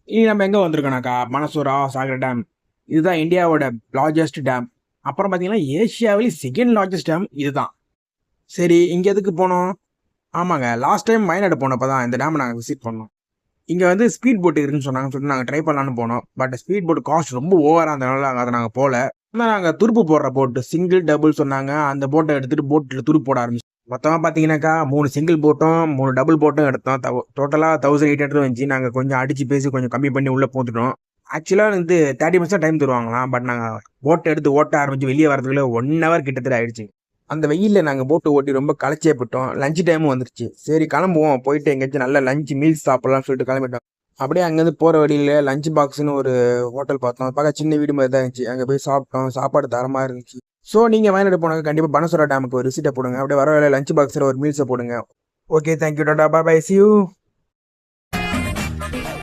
இனி நம்ம எங்கே வந்திருக்கோம்னாக்கா மனசூரா சாகர் டேம். இதுதான் இந்தியாவோட லார்ஜஸ்ட் டேம். அப்புறம் பார்த்தீங்கன்னா ஏஷியாவிலே செகண்ட் லார்ஜஸ்ட் டேம் இதுதான். சரி, இங்கே எதுக்கு போனோம்? ஆமாங்க, லாஸ்ட் டைம் வயநாடு போனப்போ தான் இந்த டேமை நாங்கள் விசிட் பண்ணோம். இங்கே வந்து ஸ்பீட் போட் இருக்குன்னு சொன்னாங்கன்னு சொல்லிட்டு நாங்கள் ட்ரை பண்ணலான்னு போனோம். பட் ஸ்பீட் போட் காஸ்ட் ரொம்ப ஓவராக இருந்தனால அதை நாங்கள் போகல. ஆனால் நாங்கள் துருப்பு போடுற போட்டு சிங்கிள் டபுள் சொன்னாங்க. அந்த போட்டை எடுத்துகிட்டு போட்டில் துருப்பு போட ஆரம்பிச்சோம். மொத்தமாக பார்த்தீங்கன்னாக்கா 3 சிங்கிள் போட்டும் 3 டபுள் போட்டும் எடுத்தோம். டோட்டலாக 1800 வந்துச்சு. நாங்கள் கொஞ்சம் அடித்து பேசி கொஞ்சம் கம்மி பண்ணி உள்ளே போட்டுட்டோம். ஆக்சுவலாக வந்து 30 மினிட்ஸ் தான் டைம் தருவாங்களாம். பட் நாங்கள் போட்டை எடுத்து ஓட்ட ஆரம்பித்து வெளியே வரதுக்குள்ள 1 ஹவர் கிட்டத்தட்ட ஆயிடுச்சு. அந்த வெயிலில் நாங்கள் போட்டு ஓட்டி ரொம்ப களைச்சே போட்டோம். லஞ்ச் டைமும் வந்துருச்சு. சரி கிளம்புவோம், போயிட்டு எங்கேயாச்சும் நல்ல லஞ்ச் மீல்ஸ் சாப்பிட்லாம்னு சொல்லிட்டு கிளம்பிட்டோம். அப்படியே அங்கேருந்து போகிற வழியில் லஞ்ச் பாக்ஸ்னு ஒரு ஹோட்டல் பார்த்தோம். பார்க்க சின்ன வீடு மாதிரி தான் இருந்துச்சு. அங்கே போய் சாப்பிட்டோம். சாப்பாடு தரமாக இருந்துச்சு. ஸோ நீங்கள் வயநாடு போனாங்க கண்டிப்பாக பனசோரா டேமுக்கு ஒரு விசிட்டை போடுங்க. அப்படியே வர வேலை லஞ்ச் பாக்ஸில் ஒரு மீல்ஸை போடுங்க. Okay, thank you, Tata, bye, C you.